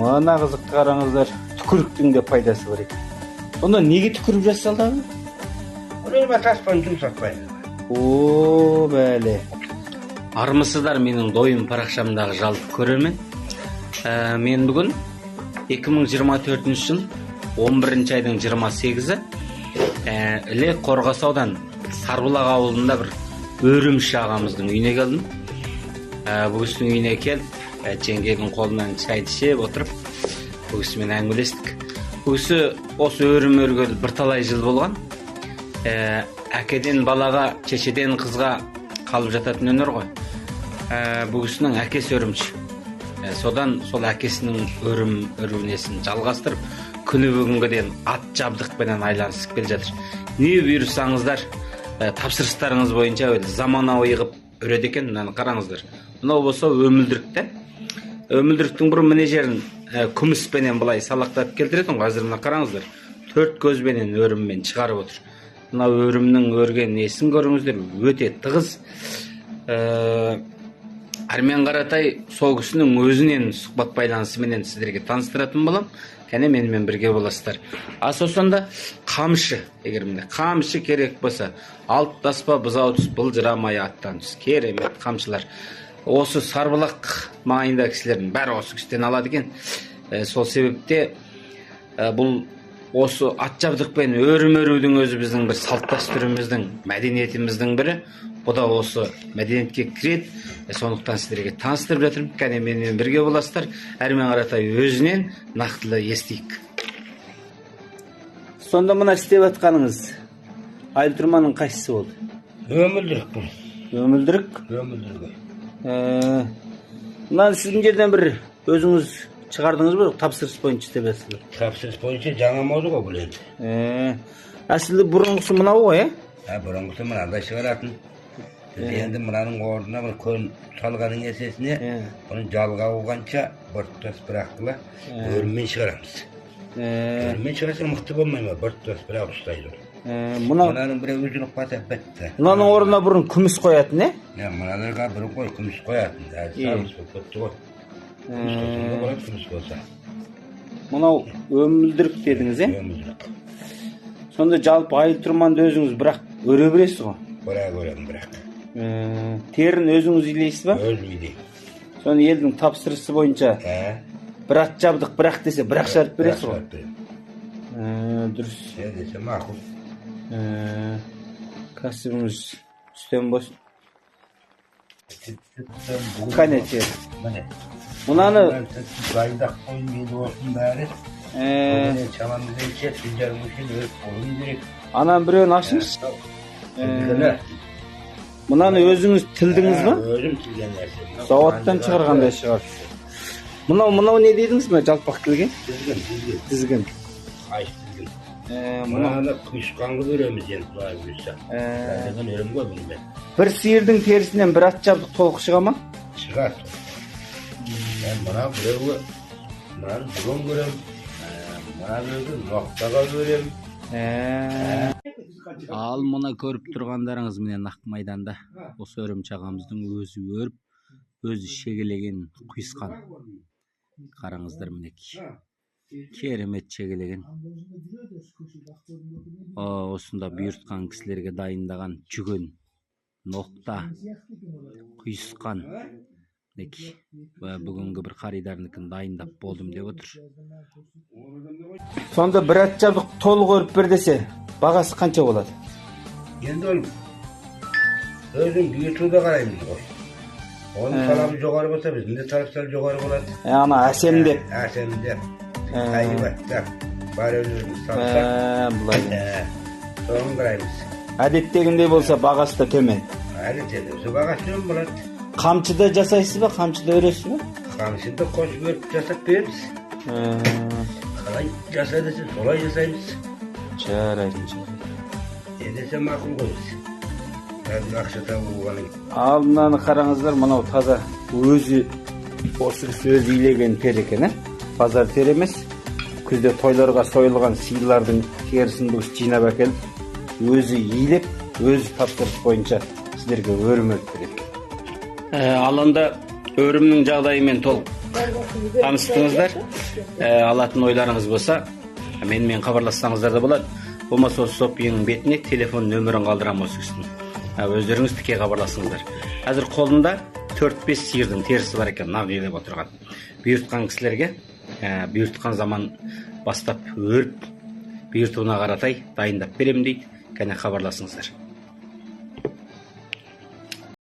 Мына қызықты қараңыздар, түкіріктің де пайдасы бар екен. Сонда неге түкіріп жасалды abi? Buraya taspayı жұмсатпайды. О, бәле. Армысыздар менің дойым парақшамдағы жалпы көрермен. Мен бүгін 2024 жыл 11 айдың 28-і Іле Қорғас аудан Сарбұлақ ауылында бір өрімші ағамыздың үйіне келдім. Бұл кісінің үйіне келіп, жеңгенің қолынан шайды ішіп отырып, бұл кісімен әңгімелестік. Бұл кісі осы өрім өргелі бірталай жыл болған. Әкеден балаға, шешеден қызға қалып жататын өнер ғой. Бұл кісінің әкесі өрімші. Содан сол әкесінің өрім өрінесін жалғастырып, күні бүгінге дейін ат жабдықпенен айланысып келе жатыр. Не бұйырсаңыздар, тапсырыстарыңыз бойынша заманауи қылып өреді екен, мынаны қараңыздар. Мынау болса өмілдірікті. Өмілдіріктің бір міне жерін күміспенен былай салақтап келтіретін. Қазір мына қараңыздар, 4 көзбенен өріммен шығарып отыр. Мына өрімнің өрген несін көріңіздер, өте тығыз. Армен Қаратай сол кісінің өзінен сұхбат байланысыменен сіздерге таныстыратын болам. Кәне менімен бірге боласыздар. Сонданда қамшы, егер міне қамшы керек болса, алып таспа бұзау түс, былжырамай аттан түс. Керемет қамшылар. Осы Сарбұлақ маңайында кісілердің бәрі осы кісіден алады екен. Сол себепте бұл осы ат жабдықпен өрім өрудің өзі біздің бір салт дәстүріміздің, мәдениетіміздің бірі. Бұл да осы мәдениетке кіреді. Сондықтан сіздерге таныстырып жатырмын. Кәне менімен бірге боласыздар. Армен Қаратай өзінен нақтылы естейік. Сонда мына істеп жатқаныңыз айлтырманың қайсысы болды? Өмілдірік бұл. Өмілдірік? Өмілдірік. Мына сіздің жерден бір өзіңіз шығардыңыз ба? Тапсырыс бойынша істеп жатсыздар? Тапсырыс бойынша жаңа моды ғой бұл енді. Әсілі бұрынғысы мынау ғой, Бұрынғысы мынандай шығаратын. Енді мынаның орнына бір көн салғаның есесіне, бұны жалға оғанша біртұтас бірақтыла өріммен шығарамыз. Өріммен шығарса мықты болмай ма, біртұтас бірақ ұстайды. Мынаның бір өзілік бата бітті. Мынаның орнына бұрын күміс қоятын, Мыналарға бұрын қой күміс қоятын. Сарыс болып бітті ғой. Күміс болса. Мынау өмілдірік дедіңіз, Өмілдірік. Сонда жалпы айлтырманды өзіңіз бірақ өре бересіз ғой? Өрем бірақ. Терін өзіңіз илейсіз ба? Өзім илеймін. Соны елдің тапсырысы бойынша бір ат жабдық бірақ десе бірақ шығарып бересіз ғой? Дұрыс. Десе мақұл. Кәсібіңіз үстем болсын. Қане тер. Мынаны дайындап қойын еді осының бәрі. Шамамды дейше, түндерім үшін өз қолым керек. Анан біреуін ашыңыз. Мынаны өзіңіз тілдіңіз ба? Өзім тілген нәрсе. Зауаттан шығарғандай шығар. Мынау не дедіңіз ме жалпақ тілге? Тізгін. Қайшы тізгін. Мынаны құйысқанғы өреміз енді бұлай бұйырса. Кәдеген өрем ғой бұнымен. Бір сиырдың терісінен бір ат жабдық толық шыға ма? Шығады. Мен мына біреуі, мынаны бүгін көрем, мына біреуді ноқтаға көрем. Ал мұны көріп тұрғандарыңыз менен ақ майданда осы өрімші ағамыздың өзі өріп, өзі шегелеген құйысқан. Қараңыздар мінекей. Керемет шегелеген. Осында бұйыртқан кісілерге дайындаған жүген, ноқта, құйысқан. Бүгінгі бір қаридарыныкін дайындап болдым деп отыр. Сонда бір ат жабдық толық өріп бер десе, бағасы қанша болады? Енді ол өзің бұйыртуды қараймыз ғой. Оның талабы жоғары болса, біздің де талаптар жоғары болады. Ана әсемдеп. Әсемдеп, қайбаттап, бар өзіміз салсақ. Бұлай. Соның қараймыз. Әдеттегіндей болса, бағасы да төмен. Әдеттегіндей болса, бағасы төмен болады. Қамшыда жасайсыз ба? Қамшыда өресіз ба? Қамшыда қосып өріп жасап береміз. Қалай жасай десе, солай жасаймыз. Жарайды. Десе мақұл қойыз. Қазір ақша табу болғанын. Ал мынаны қараңыздар, мынау таза өзі осы өзі илеген тер екен, базар тер емес. Күзде тойларға сойылған сиырлардың терісін бұл жинап әкеліп, өзі илеп, өзі тапсырыс бойынша сіздерге өрім өріп береді. Алында өрімнің жағдайымен толық таныстыңыздар. Алатын ойларыңыз болса, менімен хабарлассаңыздар да болады. Болмаса осы сопиенің бетіне телефон нөмірін қалдырамын осы кісінің. Өздеріңіз тіке хабарласыңыздар. Қазір қолында 4-5 сиырдың терісі бар екен, нақ елеп отырған. Бұйыртқан кісілерге, бұйыртқан заман бастап өріп, бұйыртуына қаратай дайындап беремін дейді. Кәне хабарласыңыздар.